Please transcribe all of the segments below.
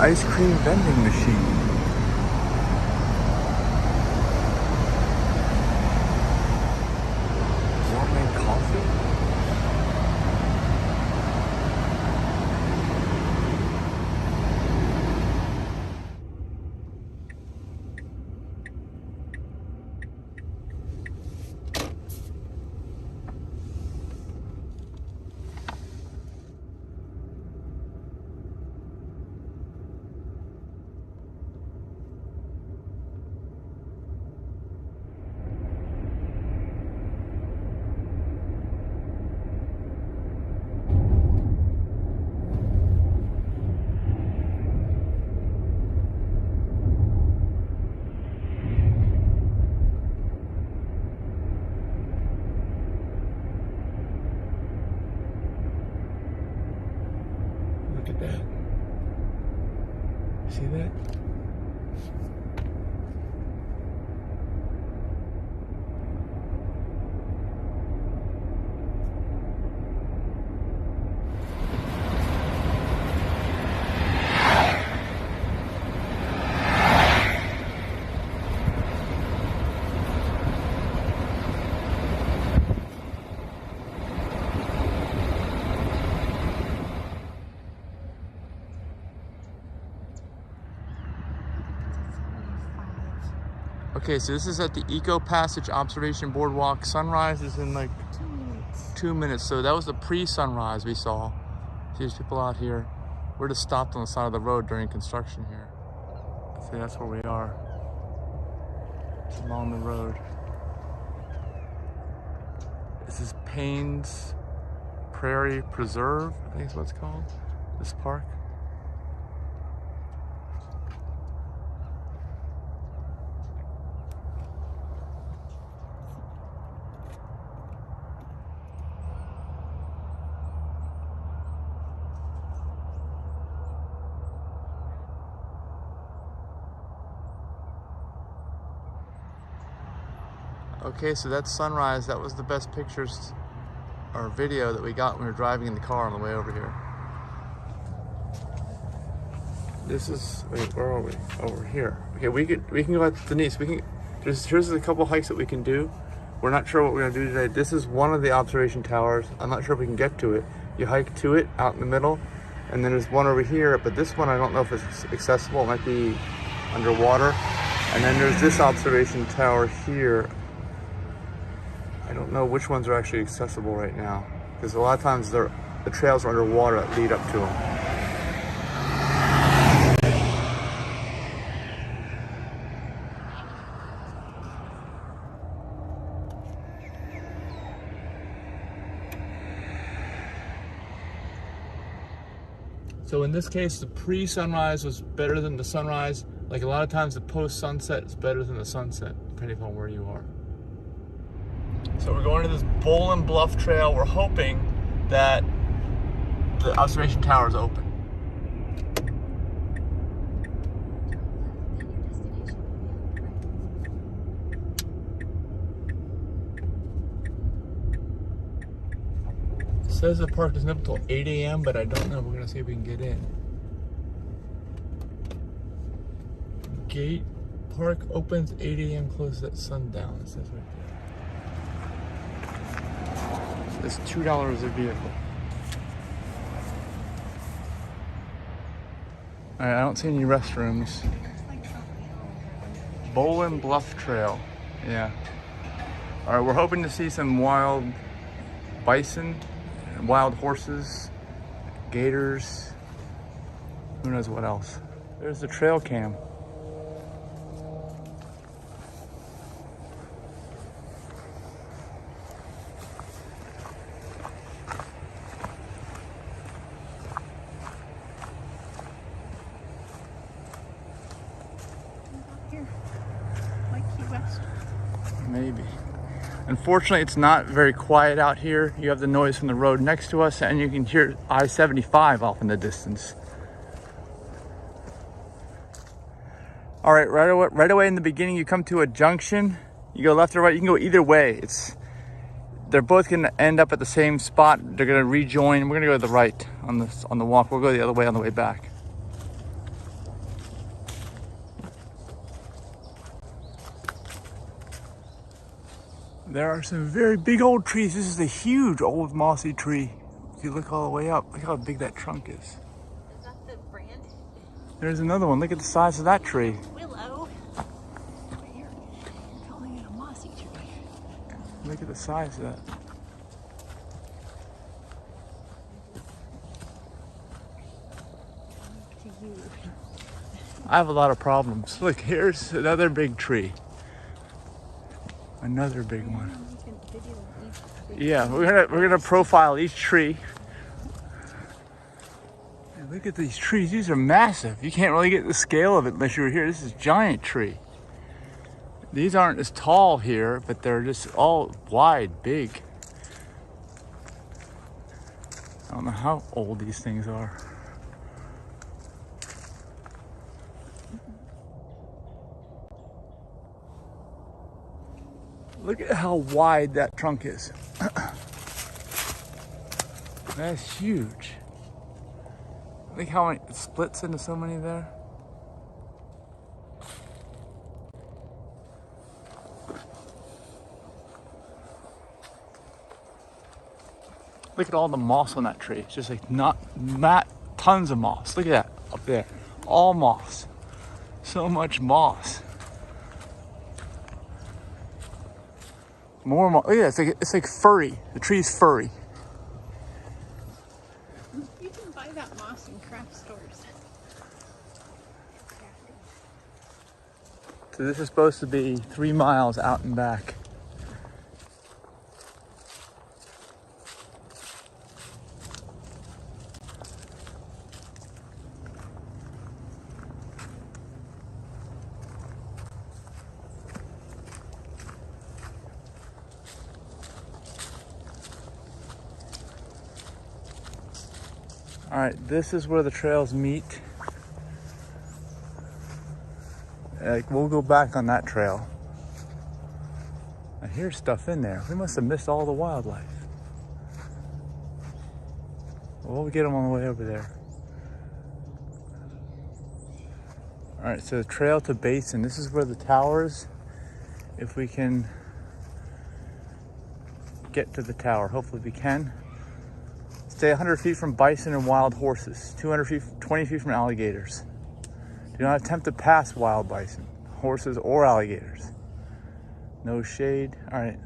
ice cream vending machine. Gourmet coffee? Look at that. See that? Okay, so this is at the Eco Passage Observation Boardwalk. Sunrise is in like 2 minutes. 2 minutes. So that was the pre-sunrise we saw. See these people out here. We're just stopped on the side of the road during construction here. See, that's where we are. It's along the road. This is Payne's Prairie Preserve, I think is what it's called, this park. Okay, so that's sunrise. That was the best pictures or video that we got when we were driving in the car on the way over here. This is, wait, where are we? Over here. Okay, we can go out to Denise. Here's a couple hikes that we can do. We're not sure what we're gonna do today. This is one of the observation towers. I'm not sure if we can get to it. You hike to it out in the middle, and then there's one over here, but this one I don't know if it's accessible. It might be underwater. And then there's this observation tower here. I don't know which ones are actually accessible right now, because a lot of times the trails are underwater that lead up to them. So in this case, the pre-sunrise was better than the sunrise. Like a lot of times the post-sunset is better than the sunset, depending on where you are. So we're going to this Bluff trail. We're hoping that the observation tower is open. It says the park doesn't open until 8 a.m., but I don't know. We're gonna see if we can get in. Gate park opens 8 a.m., closes at sundown. It says right there. It's $2 a vehicle. All right, I don't see any restrooms. Bluff Trail, yeah. All right, we're hoping to see some wild bison, wild horses, gators, who knows what else. There's the trail cam. Maybe. Unfortunately, it's not very quiet out here. You have the noise from the road next to us, and you can hear I-75 off in the distance. All right, right away in the beginning, you come to a junction. You go left or right. You can go either way. They're both going to end up at the same spot. They're going to rejoin. We're going to go to the right on the walk. We'll go the other way on the way back. There are some very big old trees. This is a huge old mossy tree. If you look all the way up, look how big that trunk is. Is that the brand? There's another one. Look at the size of that tree. Willow. Here, you're calling it a mossy tree. Look at the size of that. To you. I have a lot of problems. Look, here's another big tree. Another big one. Yeah, we're gonna profile each tree. And look at these trees. These are massive. You can't really get the scale of it unless you were here. This is a giant tree. These aren't as tall here, but they're just all wide, big. I don't know how old these things are. Look at how wide that trunk is. That's huge. Look how it splits into so many there. Look at all the moss on that tree. It's just like not tons of moss. Look at that up there. All moss. So much moss. More moss. Look at that. It's like furry. The tree's furry. You can buy that moss in craft stores. So this is supposed to be 3 miles out and back. All right, this is where the trails meet. We'll go back on that trail. I hear stuff in there. We must have missed all the wildlife. Well, we'll get them on the way over there. All right, so the trail to Basin. This is where the towers, if we can get to the tower. Hopefully we can. Stay 100 feet from bison and wild horses. 200 feet, 20 feet from alligators. Do not attempt to pass wild bison, horses, or alligators. No shade. All right.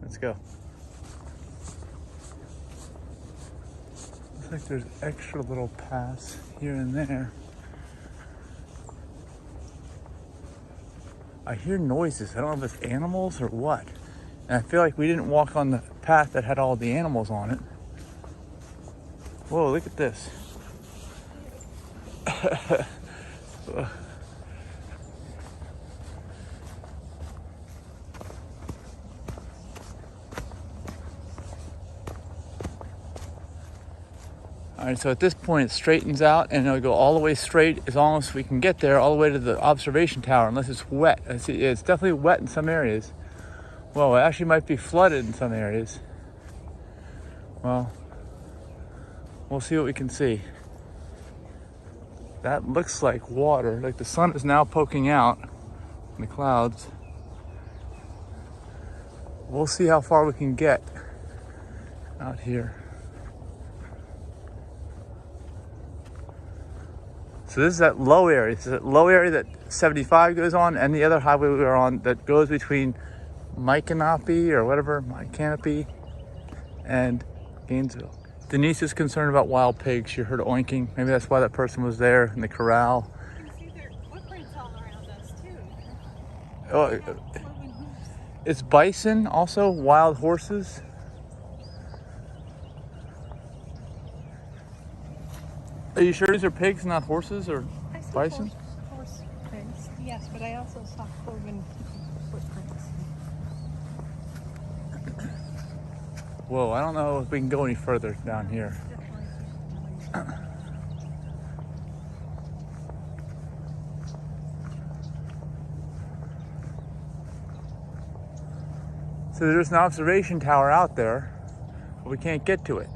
Let's go. Looks like there's extra little paths here and there. I hear noises. I don't know if it's animals or what. And I feel like we didn't walk on the path that had all the animals on it. Whoa, look at this. All right, so at this point it straightens out and it'll go all the way straight as long as we can get there, all the way to the observation tower, unless it's wet. It's definitely wet in some areas. Well, it actually might be flooded in some areas. Well, we'll see what we can see. That looks like water. Like the sun is now poking out in the clouds. We'll see how far we can get out here. So this is that low area. This is that low area that 75 goes on, and the other highway we are on that goes between Micanopy or whatever, Canopy, and Gainesville. Denise is concerned about wild pigs. She heard oinking. Maybe that's why that person was there in the corral. You can see their footprints all around us too. Oh, it's bison, also wild horses. Are you sure these are pigs, not horses or bison? Horse prints, yes, but I also saw cloven footprints. Whoa, I don't know if we can go any further down here. So there's an observation tower out there, but we can't get to it.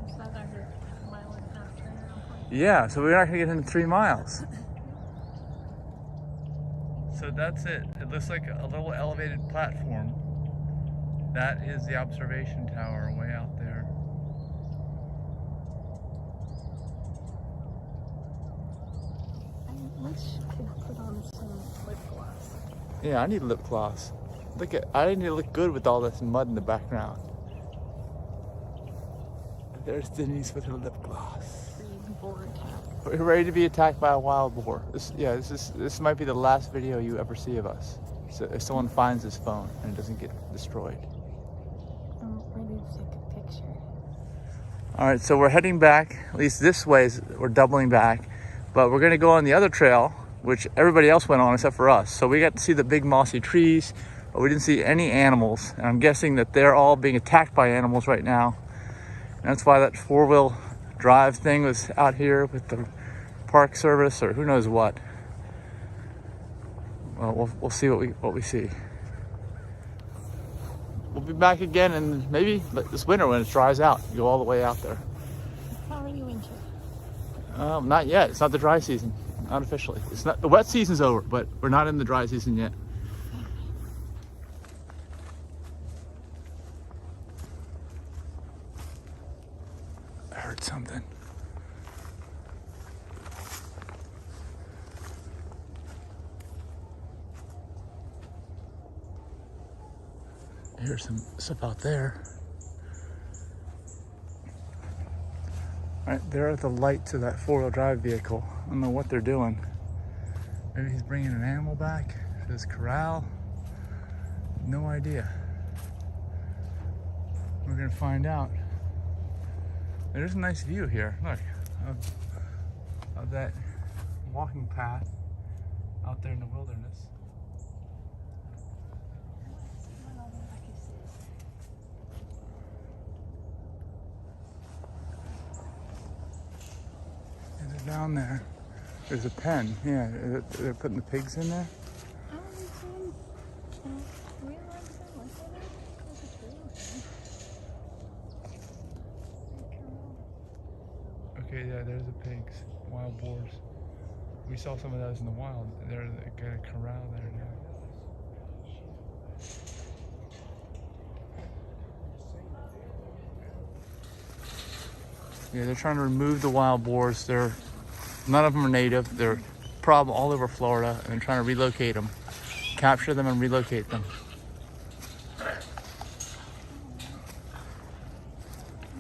Is that under a mile and a half turnaround point? Yeah, so we're not gonna get into 3 miles. So so that's it. It looks like a little elevated platform. That is the observation tower way out there. I wish I could put on some lip gloss. Yeah, I need lip gloss. I need to look good with all this mud in the background. There's Denise with her lip gloss. Boar attack. We're ready to be attacked by a wild boar. This might be the last video you ever see of us. So if someone finds this phone and it doesn't get destroyed. I'm ready to take a picture. All right, so we're heading back. At least this way, we're doubling back. But we're gonna go on the other trail, which everybody else went on except for us. So we got to see the big mossy trees, but we didn't see any animals. And I'm guessing that they're all being attacked by animals right now. And that's why that 4-wheel drive thing was out here with the park service or who knows what. Well, we'll see what we see. We'll be back again, and maybe this winter when it dries out, go all the way out there. It's already winter. Not yet. It's not the dry season, not officially. It's not the wet season's over, but we're not in the dry season yet. I heard something. Here's some stuff out there. All right, there are the lights of that 4-wheel drive vehicle. I don't know what they're doing. Maybe he's bringing an animal back to his corral. No idea. We're gonna find out. There's a nice view here. Look, of that walking path out there in the wilderness. Down there, there's a pen. Yeah, they're putting the pigs in there. Okay, yeah, there's the pigs, wild boars. We saw some of those in the wild. They're got a corral there now. Yeah, they're trying to remove the wild boars. None of them are native. They're problem all over Florida, and they're trying to relocate them, capture them and relocate them.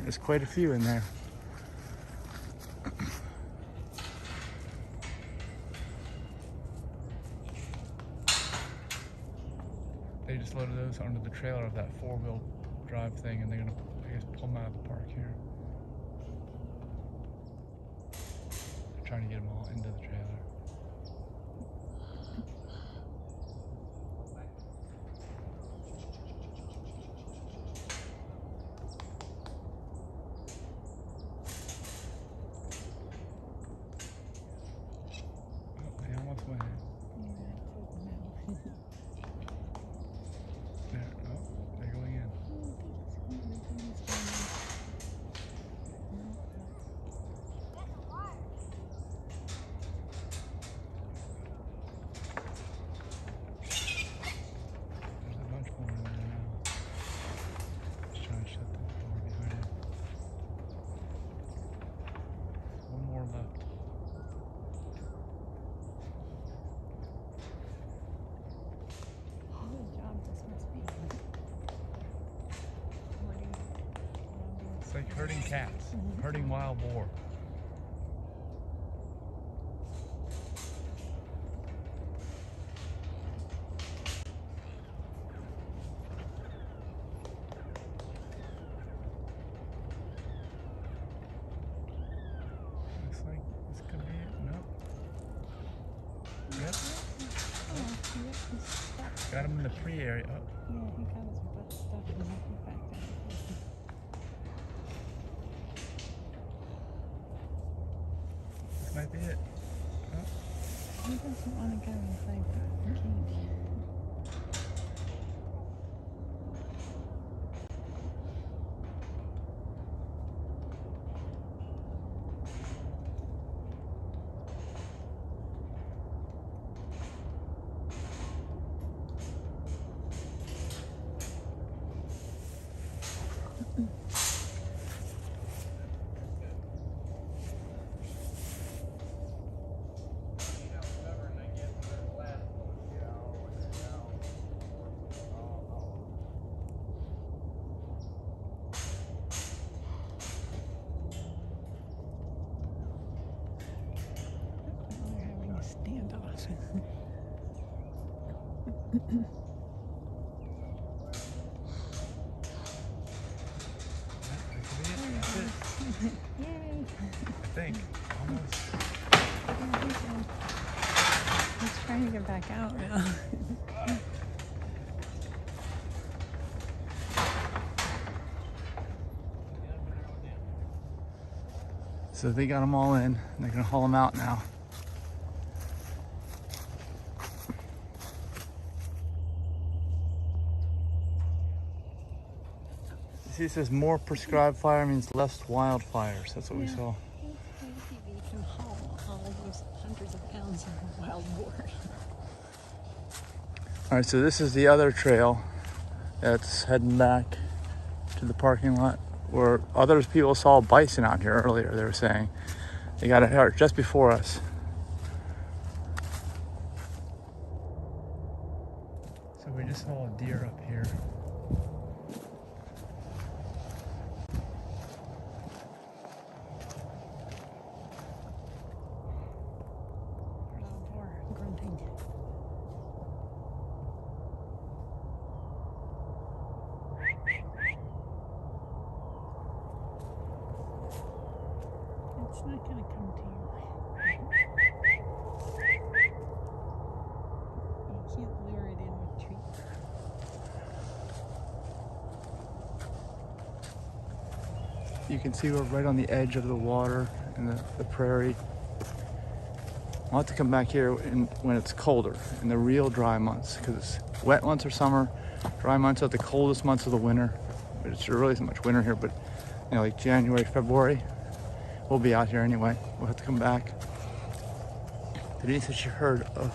There's quite a few in there. They just loaded those onto the trailer of that 4-wheel drive thing, and they're gonna, I guess, pull them out of the park here. Trying to get them all into the trailer. Oh, they almost went in. There, oh, they're going in. It's like herding cats, herding wild boar. Looks like this could be it. Nope. Yep. Oh, got him in the free area. Oh. Yeah, he got his butt stuck in the back there. This might be it. Oh. He doesn't want to go inside the cage. Yay! I think. Almost. He's trying to get back out now. So they got them all in, and they're gonna haul them out now. You see, it says more prescribed fire means less wildfires. That's what we saw. Maybe we can haul all those hundreds of pounds of wild boar. All right, so this is the other trail that's heading back to the parking lot where other people saw bison out here earlier. They were saying they got it out just before us. So we just saw a deer up here. Wild boar grunting. It's not going to come to you. You can't lure it in with treats. You can see we're right on the edge of the water and the prairie. I'll have to come back here when it's colder, in the real dry months, because wet months are summer, dry months are the coldest months of the winter. It's really isn't much winter here, but you know, like January, February, we'll be out here anyway. We'll have to come back. Denise said she heard a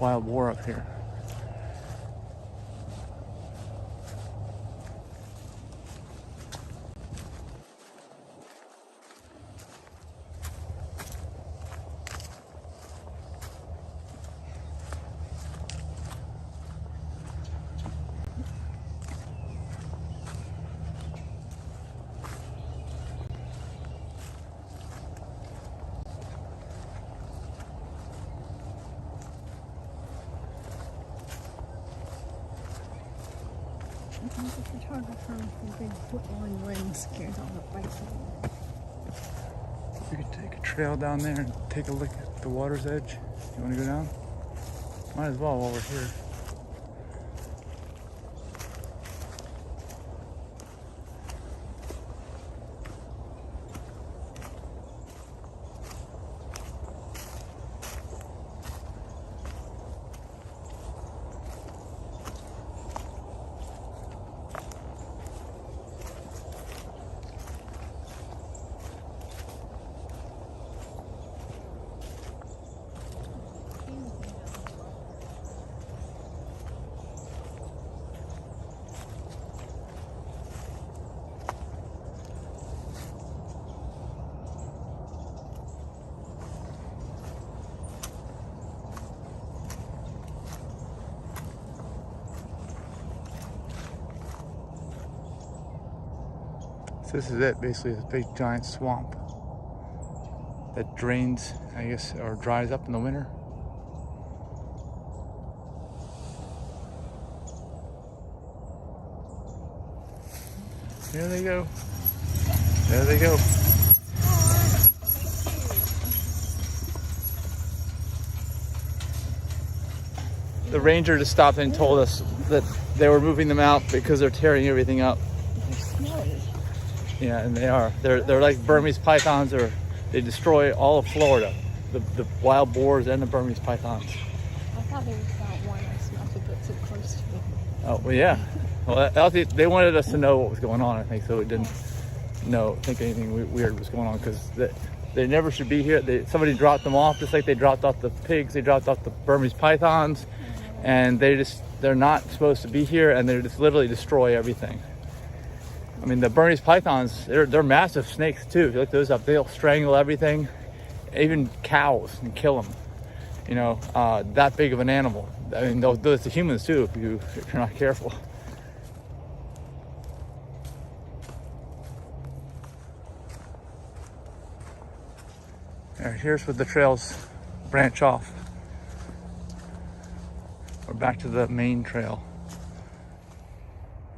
wild boar up here. The photographer with the big foot-long lens scared all the bison. We could take a trail down there and take a look at the water's edge. You want to go down? Might as well while we're here. So this is it, basically, this big giant swamp that drains, I guess, or dries up in the winter. There they go. There they go. The ranger just stopped and told us that they were moving them out because they're tearing everything up. They're smelly. Yeah, and they are. They're like Burmese pythons, or they destroy all of Florida. The wild boars and the Burmese pythons. I thought there was about one I smelled it got so close to me. Oh, well, yeah. Well, they wanted us to know what was going on, I think, so we didn't think anything weird was going on, because they never should be here. Somebody dropped them off, just like they dropped off the pigs, they dropped off the Burmese pythons, and they're not supposed to be here, and they just literally destroy everything. I mean, the Burmese pythons, they're massive snakes too. If you look those up, they'll strangle everything, even cows, and kill them. You know, that big of an animal. I mean, they'll do it to humans too if you're not careful. All right, here's where the trails branch off. We're back to the main trail.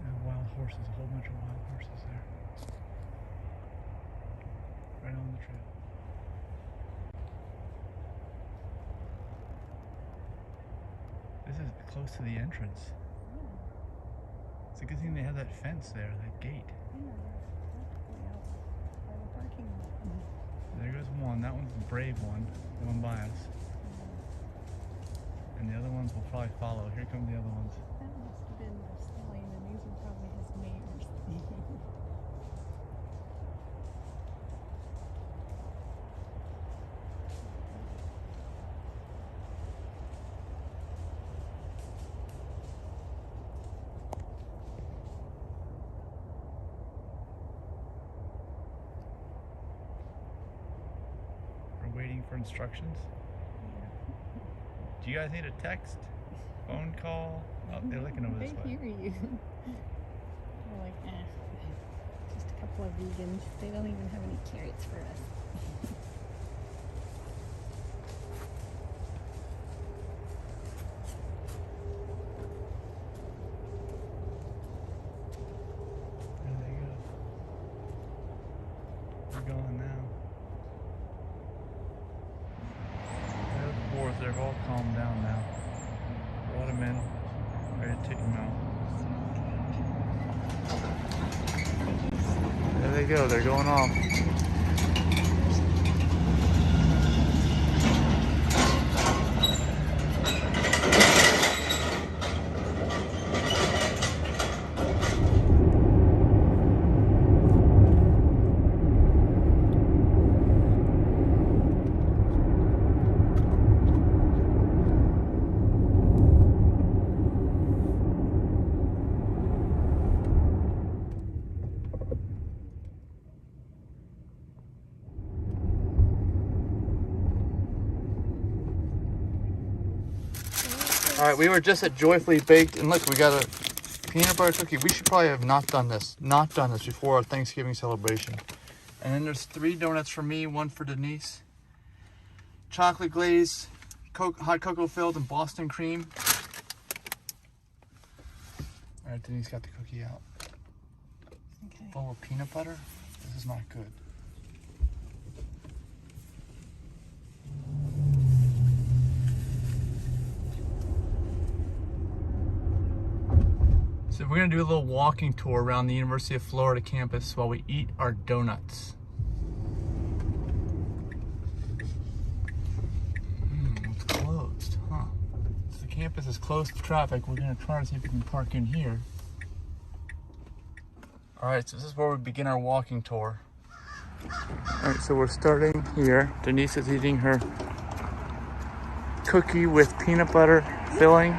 And wild horses, a whole bunch of wild horses there. Right on the trail. This is close to the entrance. It's a good thing they have that fence there, that gate. There goes one. That one's the brave one, the one by us. And the other ones will probably follow. Here come the other ones. That must have been the stallion, and these are probably his mares. We're waiting for instructions. Do you guys need a text? Phone call? Oh, they're looking over this way. They hear you. They're like, just a couple of vegans. They don't even have any carrots for us. There they go. They're going now. They've all calmed down now. Brought them in, ready to take them out. There they go, they're going off. All right, we were just at Joyfully Baked, and look, we got a peanut butter cookie. We should probably have not done this before our Thanksgiving celebration. And then there's 3 donuts for me, 1 for Denise. Chocolate glaze, hot cocoa filled, and Boston cream. All right, Denise got the cookie out. Okay. Full of peanut butter. This is not good. So we're gonna do a little walking tour around the University of Florida campus while we eat our donuts. It's closed, huh? So the campus is closed to traffic. We're gonna try to see if we can park in here. All right, so this is where we begin our walking tour. All right, so we're starting here. Denise is eating her cookie with peanut butter filling.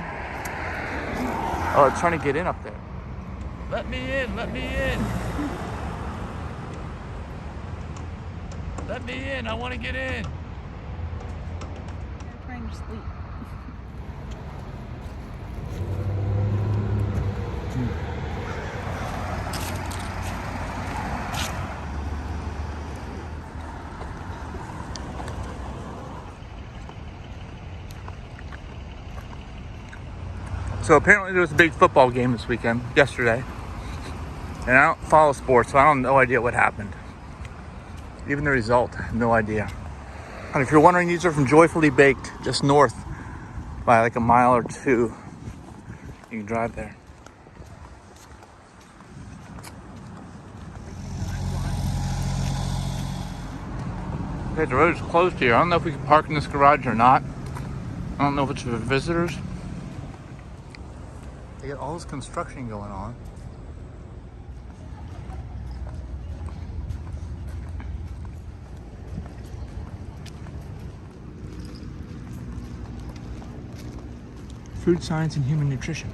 Oh, it's trying to get in up there. Let me in, let me in. Let me in, I want to get in. They're trying to sleep. So apparently there was a big football game this weekend, yesterday. And I don't follow sports, so I have no idea what happened. Even the result, no idea. And if you're wondering, these are from Joyfully Baked, just north by like a mile or 2. You can drive there. Okay, the road is closed here. I don't know if we can park in this garage or not. I don't know if it's for visitors. They got all this construction going on. Food science and human nutrition.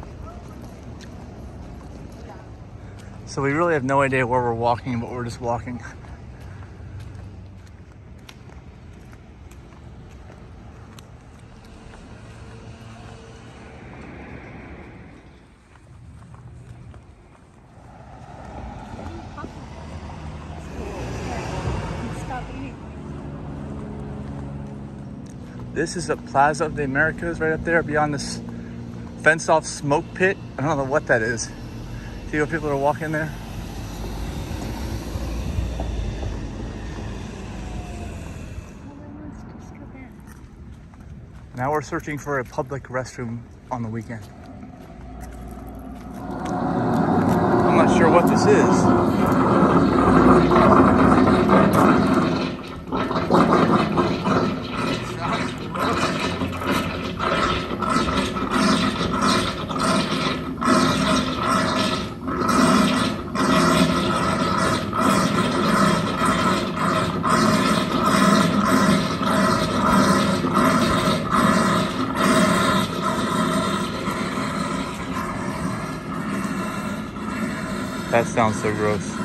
So we really have no idea where we're walking, but we're just walking. This is the Plaza of the Americas right up there beyond this fenced off smoke pit. I don't know what that is. See what people are walking there? Now we're searching for a public restroom on the weekend. I'm not sure what this is. That sounds so gross.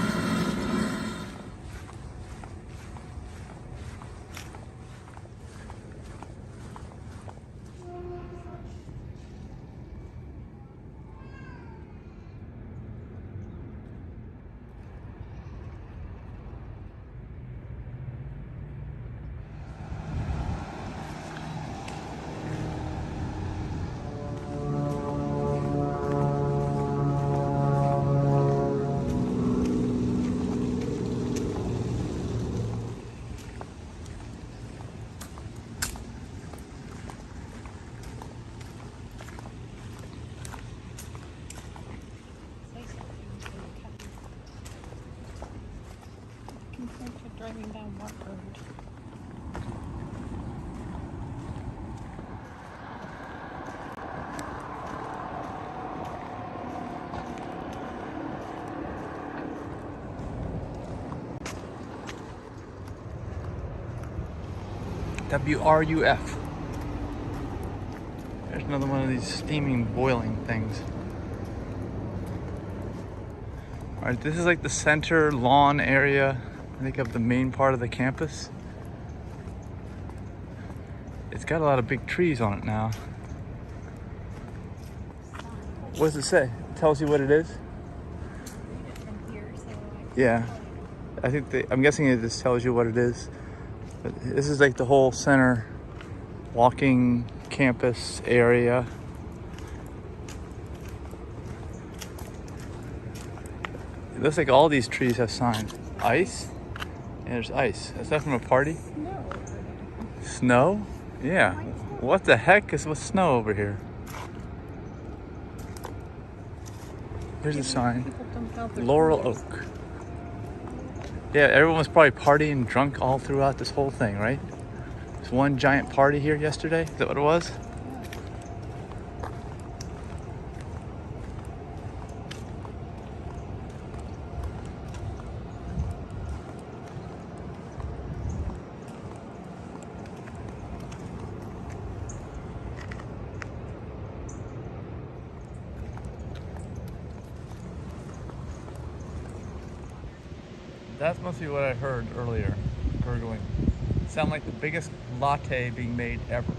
Driving down what road? WRUF. There's another one of these steaming, boiling things. All right, this is like the center lawn area, I think, of the main part of the campus. It's got a lot of big trees on it now. What does it say? It tells you what it is? Yeah. I'm guessing it just tells you what it is. But this is like the whole center walking campus area. It looks like all these trees have signs. Ice? Yeah, there's ice. Is that from a party? Snow. Snow? Yeah. What the heck is with snow over here? Here's a sign. Laurel Oak. Yeah, everyone was probably partying drunk all throughout this whole thing, right? There's one giant party here yesterday. Is that what it was? That must be what I heard earlier, gurgling. Sound like the biggest latte being made ever.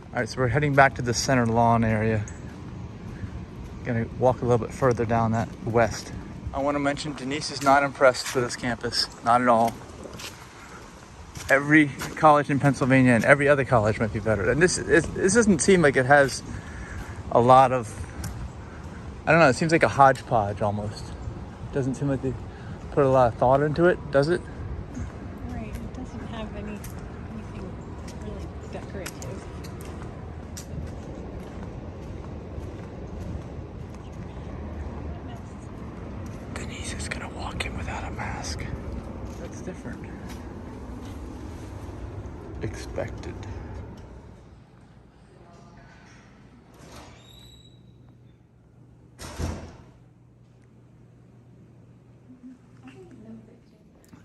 All right, so we're heading back to the center lawn area. Gonna walk a little bit further down that west. I want to mention Denise is not impressed with this campus, not at all. Every college in Pennsylvania and every other college might be better. And this doesn't seem like it has a lot of, I don't know, it seems like a hodgepodge almost. Doesn't seem like they put a lot of thought into it, does it? Right, it doesn't have anything really decorative. Denise is gonna walk in without a mask. That's different. Expected.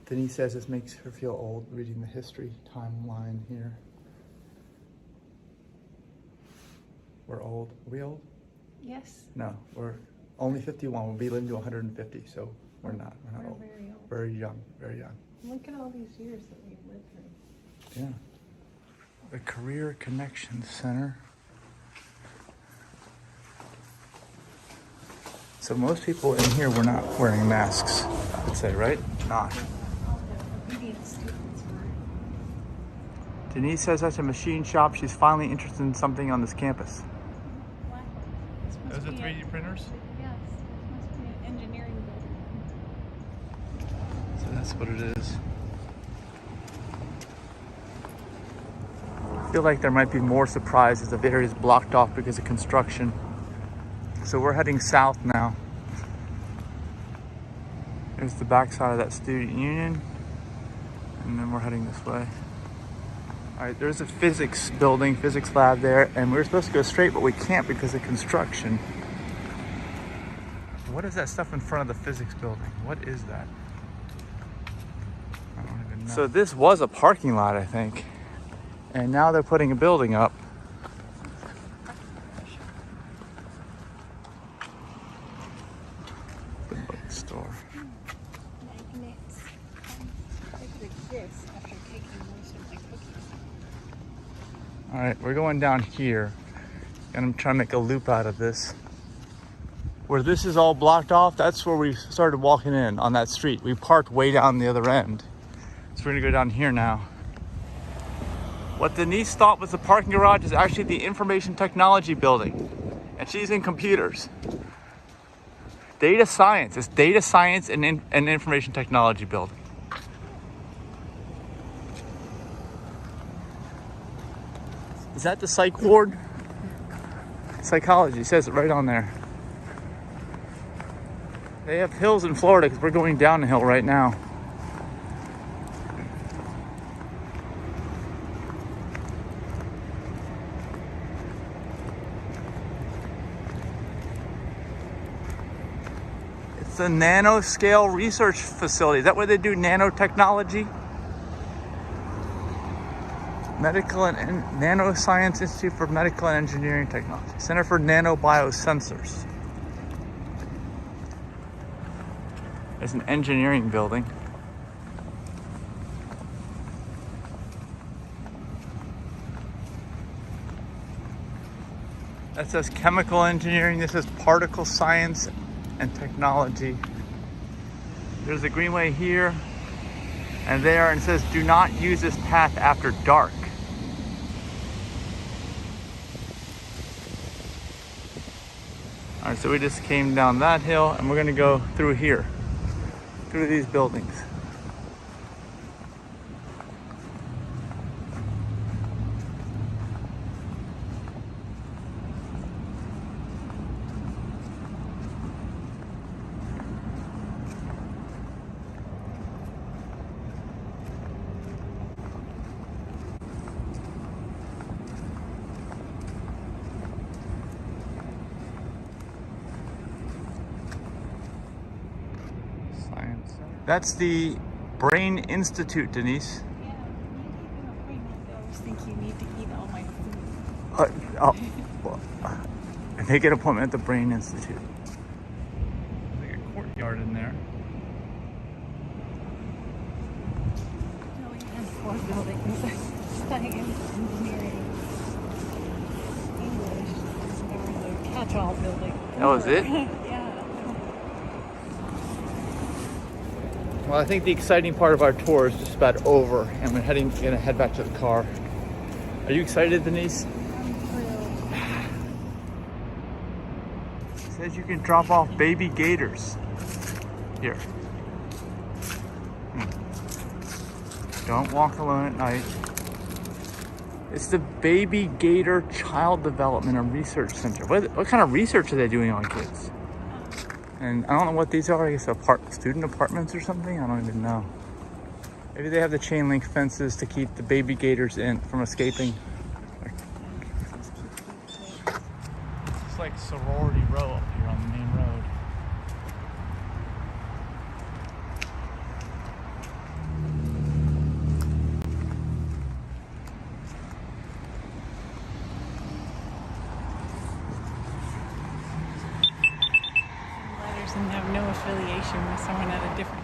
Denise says this makes her feel old reading the history timeline here. We're old. Are we old? Yes. No, we're only 51. We'll be living to 150, so we're not old. Very old. Very young, very young. Look at all these years that we've lived through. Yeah. The Career Connection Center. So most people in here were not wearing masks, I would say, right? Not. Denise says that's a machine shop. She's finally interested in something on this campus. Those are 3D printers? Yes, it must be an engineering building. So that's what it is. I feel like there might be more surprises. The area is blocked off because of construction. So we're heading south now. There's the backside of that student union. And then we're heading this way. All right, there's a physics building, physics lab there, and we're supposed to go straight, but we can't because of construction. What is that stuff in front of the physics building? What is that? I don't even know. So this was a parking lot, I think. And now they're putting a building up. The bookstore. Magnets. They could exist after taking most of my cookies. All right, we're going down here. And I'm trying to make a loop out of this. Where this is all blocked off, that's where we started walking in on that street. We parked way down the other end. So we're gonna go down here now. What Denise thought was the parking garage is actually the information technology building. And she's in computers. Data science, it's data science and information technology building. Is that the psych ward? Psychology, it says it right on there. They have hills in Florida because we're going down the hill right now. It's a nanoscale research facility. Is that where they do nanotechnology? Nanoscience Institute for Medical and Engineering Technology. Center for Nanobiosensors. It's an engineering building. That says chemical engineering. This is particle science and technology. There's a greenway here and there, and it says do not use this path after dark. All right, so we just came down that hill and we're gonna go through here, through these buildings. That's the Brain Institute, Denise. Yeah, you need an appointment. I always think you need to eat all my food. And they get an appointment at the Brain Institute. There's like a courtyard in there. No, we have 4 buildings. Science, engineering, English. There was a catch-all building. That was it? Yeah. Well, I think the exciting part of our tour is just about over, and we're gonna head back to the car. Are you excited, Denise? I'm thrilled. It says you can drop off baby gators. Here. Don't walk alone at night. It's the Baby Gator Child Development and Research Center. What kind of research are they doing on kids? And I don't know what these are. I guess student apartments or something. I don't even know. Maybe they have the chain link fences to keep the baby gators from escaping. It's like sorority row up here on the main road. Letters and have no affiliation with someone at a different.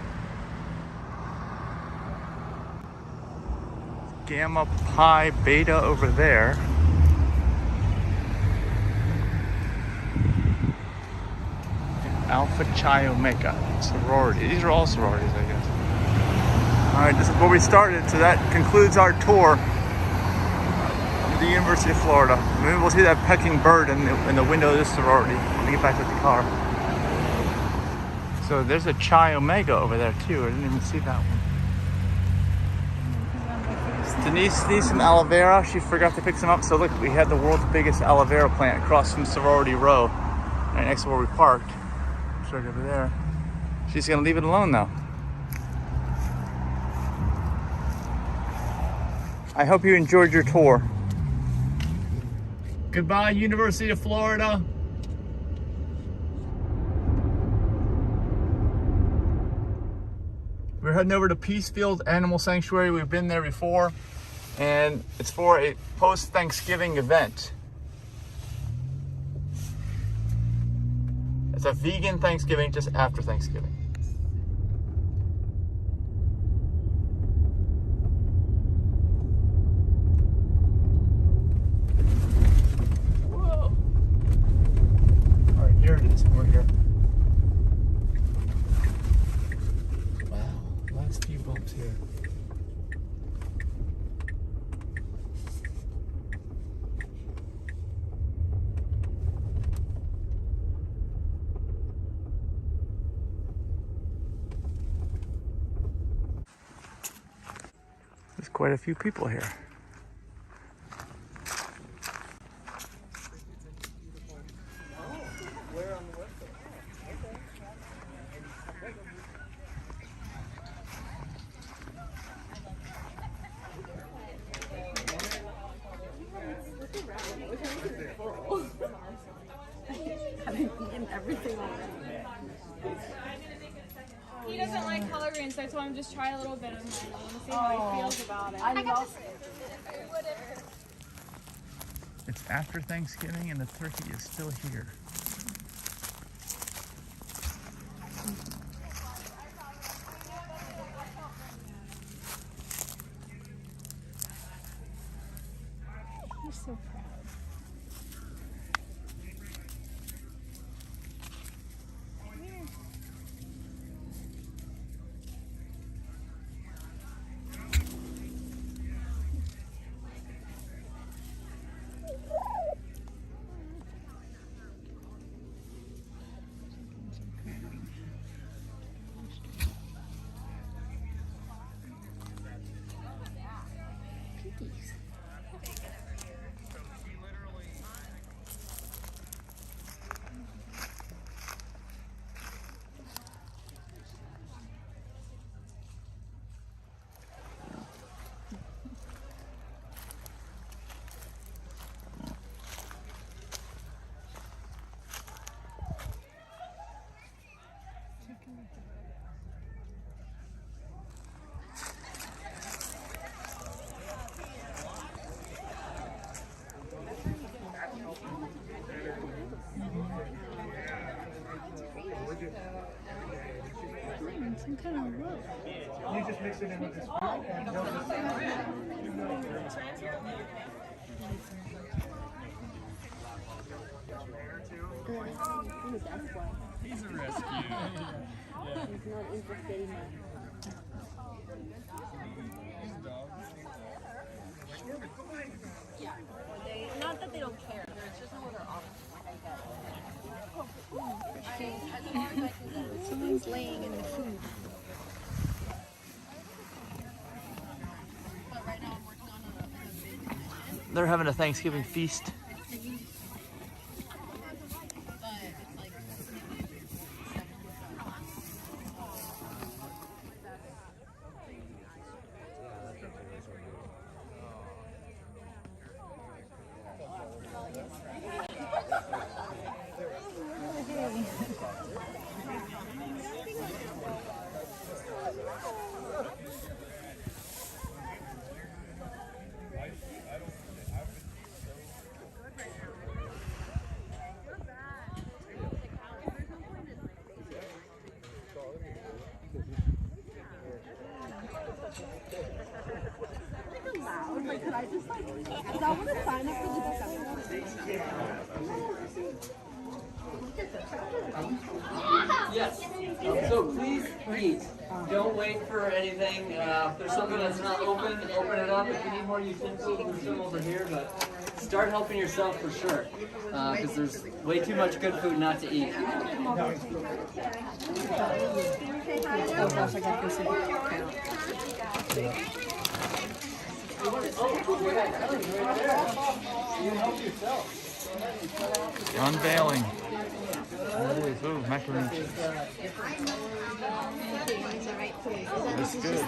Gamma Pi Beta over there. Alpha Chi Omega. Sorority. These are all sororities, I guess. All right, this is where we started, so that concludes our tour. University of Florida. Maybe we'll see that pecking bird in the window of this sorority when we get back to the car. So there's a Chi Omega over there too. I didn't even see that one. Denise needs some aloe vera. She forgot to pick some up. So look, we had the world's biggest aloe vera plant across from Sorority Row, right next to where we parked. It's right over there. She's gonna leave it alone though. I hope you enjoyed your tour. Goodbye, University of Florida. We're heading over to Peacefield Animal Sanctuary. We've been there before, and it's for a post-Thanksgiving event. It's a vegan Thanksgiving just after Thanksgiving. Whoa. All right, here it is. We're here. Last few bumps here. There's quite a few people here. He doesn't like color greens, so I told him just try a little bit of mine. I want to see how he feels about it. I love It's after Thanksgiving and the turkey is still here. He's so proud. Some kind of wood. You just mix it in with this food and they'll just... That's why. He's a rescue. He's not interested in that. Not that they don't care, it's just how they're off. Someone's laying in the food. They're having a Thanksgiving feast. Could I just like, because I want to sign up for the December one. Yes. So please eat. Don't wait for anything. If there's something that's not open, open it up. If you need more utensils, there's some over here. But start helping yourself for sure, because there's way too much good food not to eat. Unveiling. Ooh, macaroni and cheese. That's good.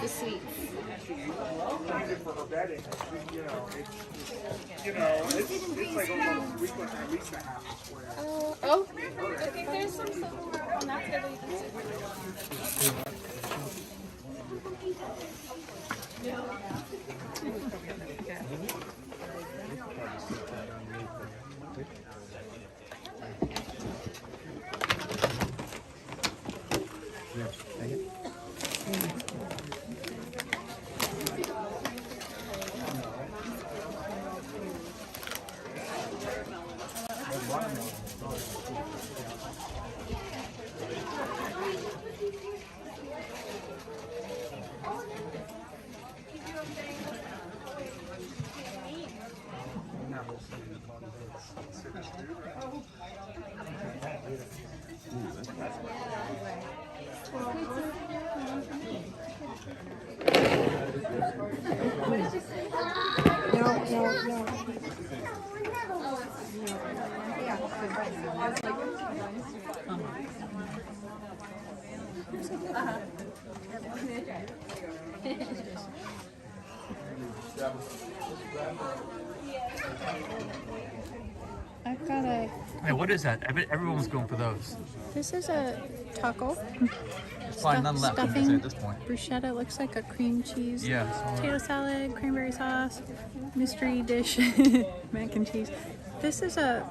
Oh, I think there's some silverware on that table you can sit. I've got a. Hey, what is that? I bet everyone's going for those. This is a taco. There's probably none left, I'm gonna say, at this point. Bruschetta looks like a cream cheese. Yeah. Potato salad, cranberry sauce, mystery dish, mac and cheese. This is a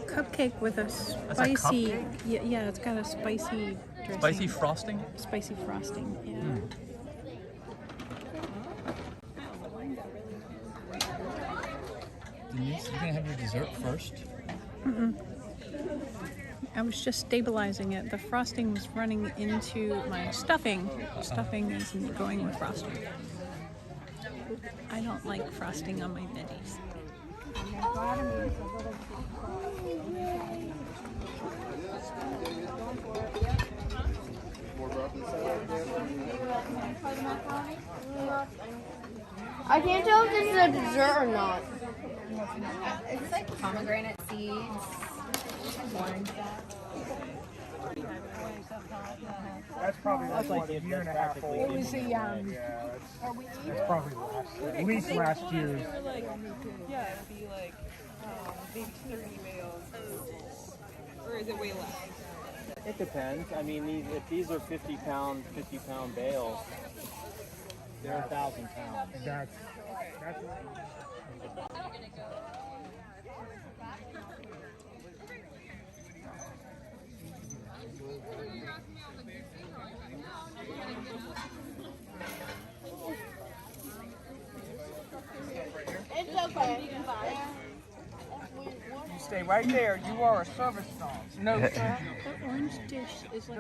cupcake with a spicy. Yeah, it's got a spicy dressing. Spicy frosting? Spicy frosting. Yeah. Denise, you're gonna have your dessert first? I was just stabilizing it. The frosting was running into my stuffing. Stuffing isn't going with frosting. I don't like frosting on my veggies. I can't tell if this is a dessert or not. It's like pomegranate seeds. That's probably like a year and a half old. It was that's probably at least last year's. Yeah, it'd be like maybe 30 bales. Or is it way less? It depends. I mean, if these are 50-pound bales, they're 1,000 pounds. That's It's okay. You stay right there. You are a service dog. No, sir. The orange dish is like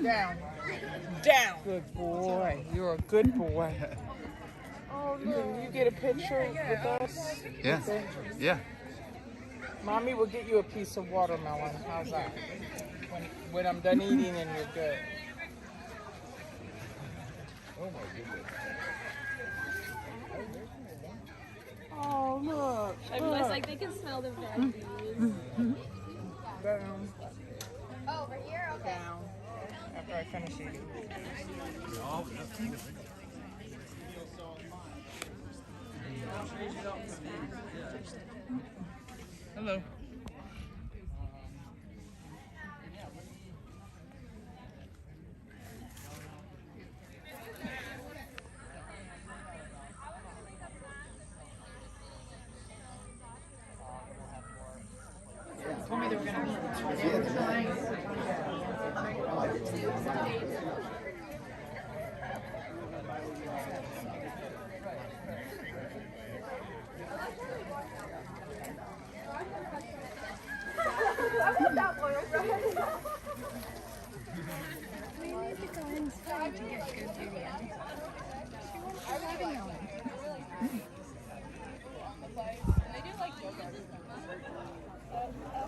Down. Down. Good boy. You're a good boy. Oh, no. You get a picture with us? Yeah. Yeah. Mommy will get you a piece of watermelon. How's that? When I'm done eating and you're good. Oh, my goodness. Oh, look. Everybody's like, they can smell the veggies. Down. Over here, okay. Down. After I finish eating. Hello.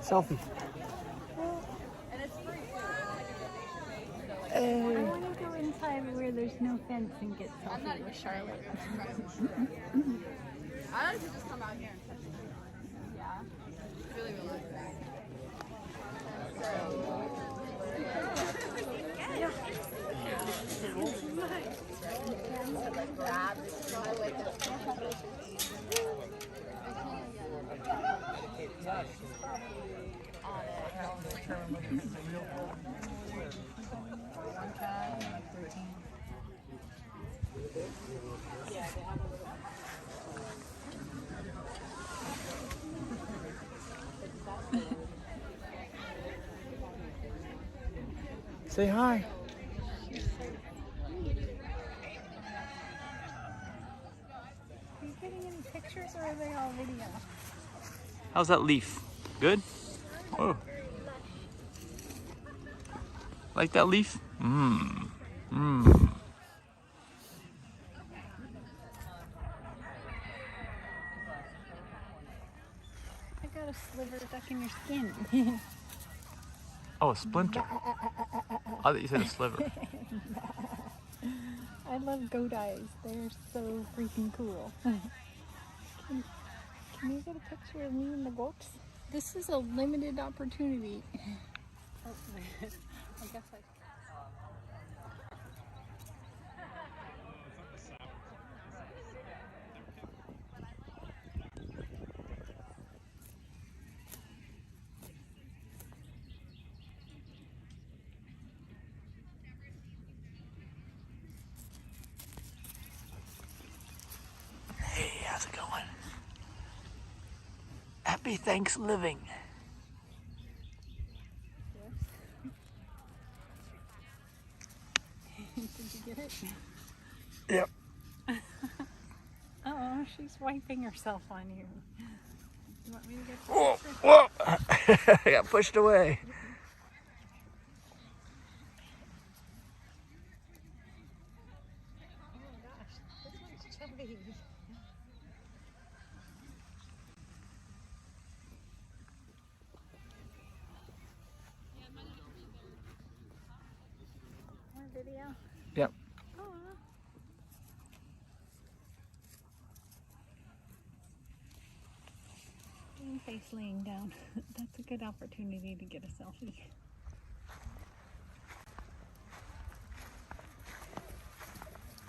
Selfie. I want to go inside where there's no fence and get selfie with Charlotte. I like to just come out here and touch it. Yeah. Really, really. Say hi. Are you getting any pictures or are they all video? How's that leaf? Good? Oh. Like that leaf? Mmm. Mmm. I got a sliver stuck in your skin. Oh, a splinter. I thought you said a sliver. I love goat eyes. They're so freaking cool. Can you get a picture of me and the goats? This is a limited opportunity. Oh, I guess I... Hey, how's it going? Happy Thanksgiving. Did you get it? Yep. Oh, she's wiping herself on you. You want me to get the Whoa, picture? whoa! I got pushed away. Oh my gosh, this one's chubby. More video? Yep. Aw. Face laying down. That's a good opportunity to get a selfie.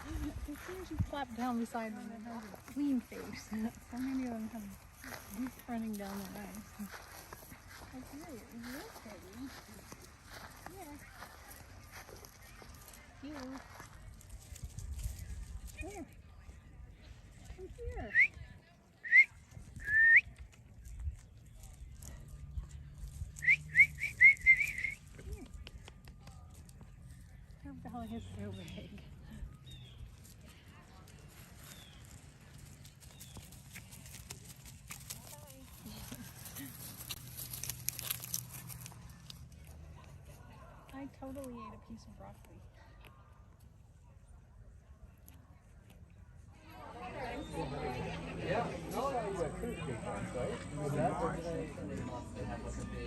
As soon as you flop down beside them, it has a clean face. So many of them have goop running down their eyes. Like you're pretty. Here. You. Here. Come here. Her belly is so big. I totally ate a piece of broccoli.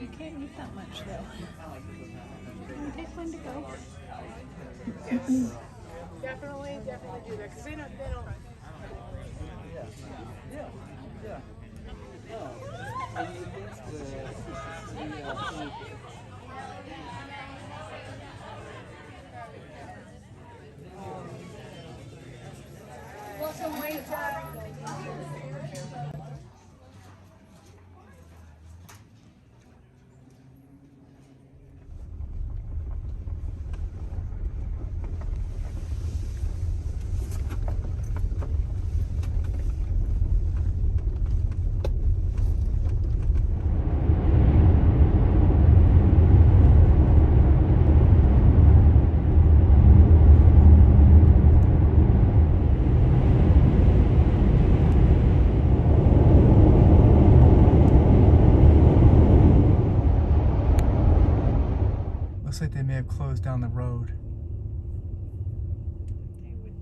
You can't eat that much though. Can you take one to go? Definitely do that because they don't. Want some weight, Dad? Looks like they may have closed down the road. They would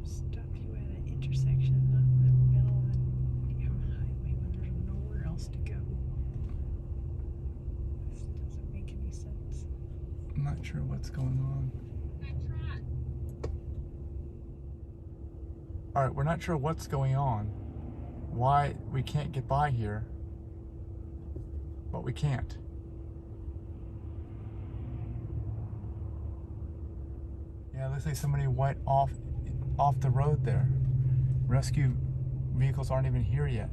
stop you at an intersection, not in the middle of a highway when there's nowhere else to go. Not sure what's going on. All right, we're not sure what's going on. Why we can't get by here, but we can't. Yeah, it looks like somebody went off the road there. Rescue vehicles aren't even here yet.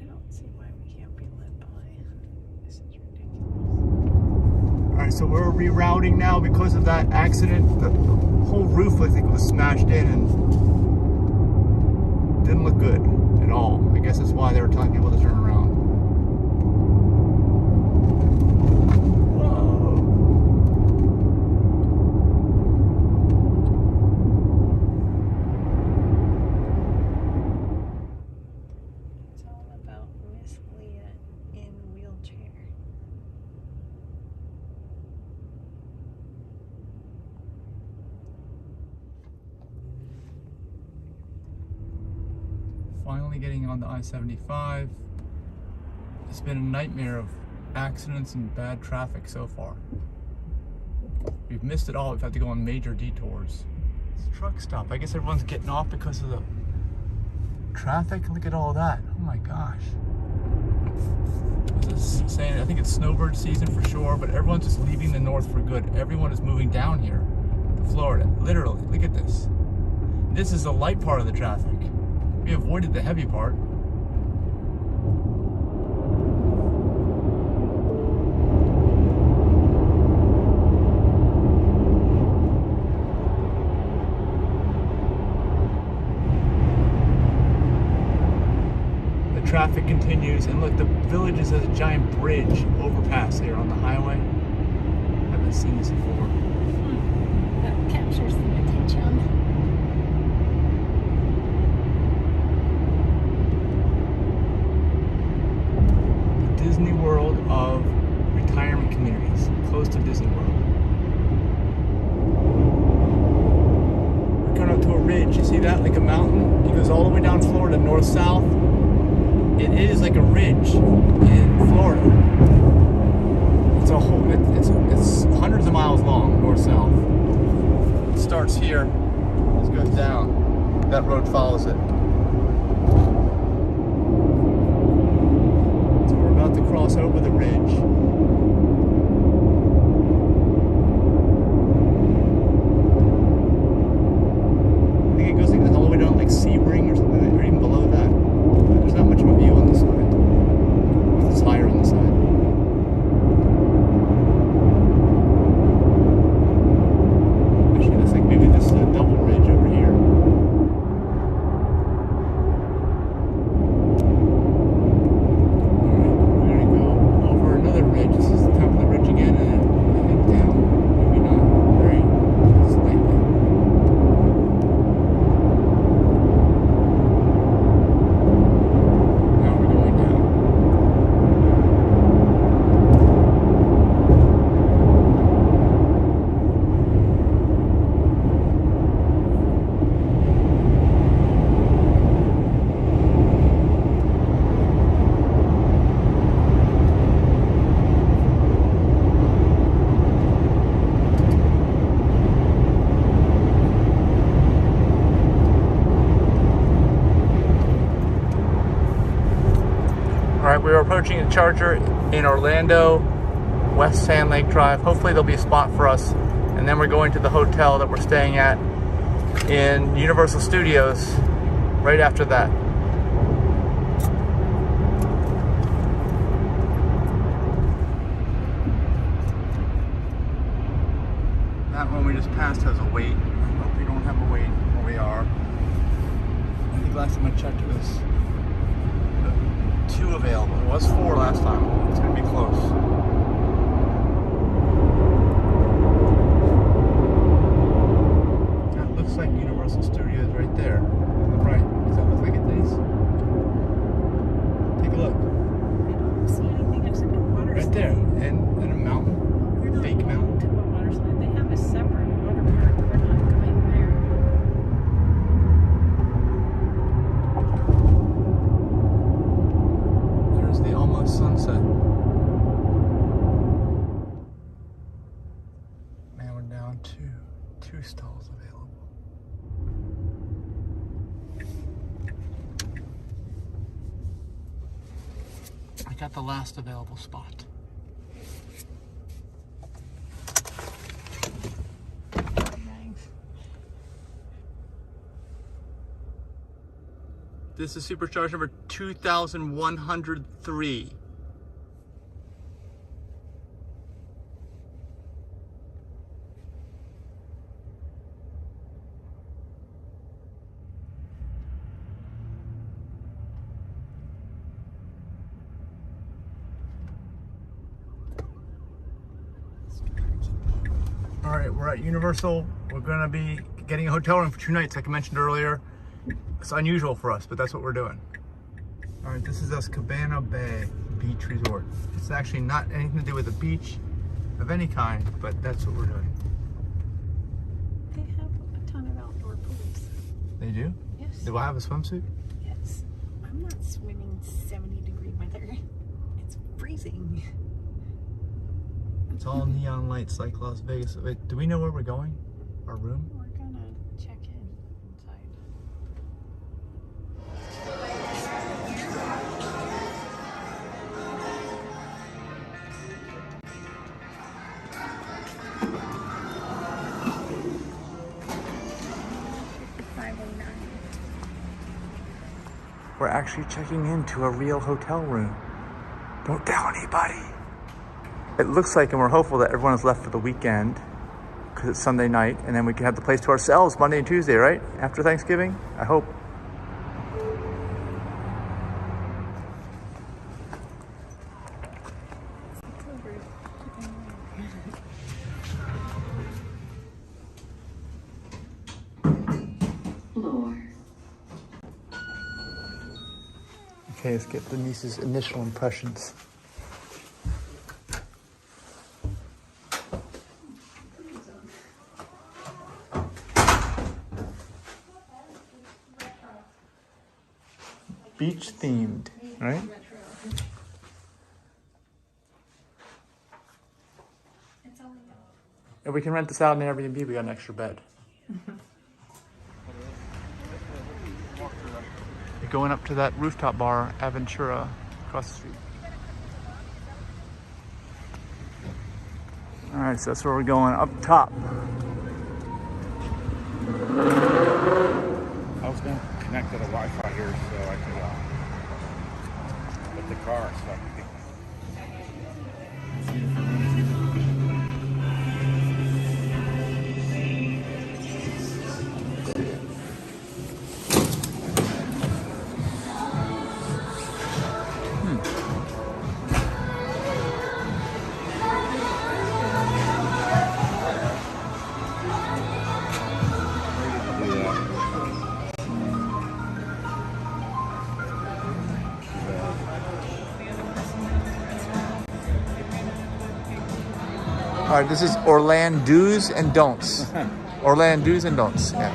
I don't see why we can't be led by. This is ridiculous. All right, so we're rerouting now because of that accident. The whole roof looks like it was smashed in and didn't look good at all. I guess that's why they were telling people to turn around. It's all about Miss Leah in wheelchair. Finally getting on the I-75. It's been a nightmare of accidents and bad traffic so far. We've missed it all. We've had to go on major detours. It's a truck stop. I guess everyone's getting off because of the traffic. Look at all that. Oh my gosh. This is saying, I think it's snowbird season for sure, but everyone's just leaving the north for good. Everyone is moving down here to Florida. Literally, look at this. This is the light part of the traffic. We avoided the heavy part. The traffic continues, and look, the village has a giant bridge overpass here on the highway. I haven't seen this before. That captures the attention. Disney World of retirement communities, close to Disney World. We're coming up to a ridge. You see that? Like a mountain. It goes all the way down Florida, north-south. It is like a ridge in Florida. It's a whole. It's hundreds of miles long, north-south. It starts here. It goes down. That road follows it. To cross over the ridge. I think it goes like all the way down like Sebring or something, or even below that. But there's not much of a view on this side. It's higher on the side. Actually, it looks like maybe this is a double ridge over here. We are approaching a charger in Orlando, West Sand Lake Drive. Hopefully there'll be a spot for us. And then we're going to the hotel that we're staying at in Universal Studios right after that. That one we just passed has a wait. I hope we don't have a wait where we are. I think last time I checked it was 2 available. It was 4 last time. It's going to be close. That looks like Universal Studios right there on the right. Does that look like it, Denise? Take a look. I don't see anything except a water slide. Right there. And a mountain. We're not Fake going mountain. to a water slide. They have a separate water park. We're not going there. There's the almost sunset. got the last available spot. This is supercharge number 2103. All right, we're at Universal. We're gonna be getting a hotel room for 2 nights, like I mentioned earlier. It's unusual for us, but that's what we're doing. All right, this is us Cabana Bay Beach Resort. It's actually not anything to do with a beach of any kind, but that's what we're doing. They have a ton of outdoor pools. They do? Yes. Do I have a swimsuit? Yes. I'm not swimming 70-degree weather. It's freezing. It's all neon lights like Las Vegas. Wait, do we know where we're going? Our room? We're gonna check in inside. We're actually checking into a real hotel room. Don't tell anybody. It looks like, and we're hopeful that everyone is left for the weekend because it's Sunday night, and then we can have the place to ourselves Monday and Tuesday, right? After Thanksgiving, I hope. Okay, let's get Denise's initial impressions. Beach themed, right? If we can rent this out in Airbnb, we got an extra bed. You're going up to that rooftop bar, Aventura, across the street. All right, so that's where we're going, up top. I was going to connect to the Wi-Fi here so I could put the car so I could get. All right, this is Orland Do's and Don'ts. Orland Do's and Don'ts, yeah.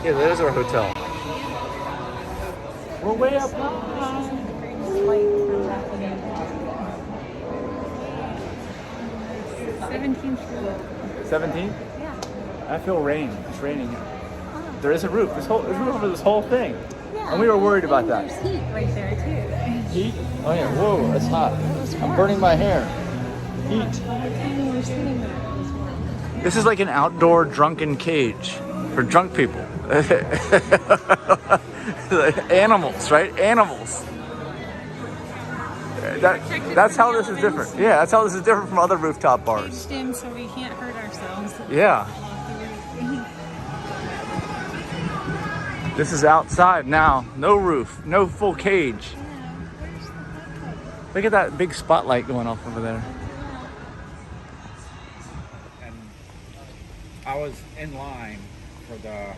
Yeah, that is our hotel. We're way up high. 17th. 17th? I feel rain. It's raining here. There is a roof. There's roof over this whole thing. Yeah, and we were worried about that. There's heat right there too. Heat? Oh yeah. Whoa, that's hot. I'm burning my hair. Heat. This is like an outdoor drunken cage for drunk people. Animals, right? Animals. That's how this is different. Yeah, that's how this is different from other rooftop bars. Caged in so we can't hurt ourselves. Yeah. This is outside now. No roof, no full cage. Look at that big spotlight going off over there. And I was in line for the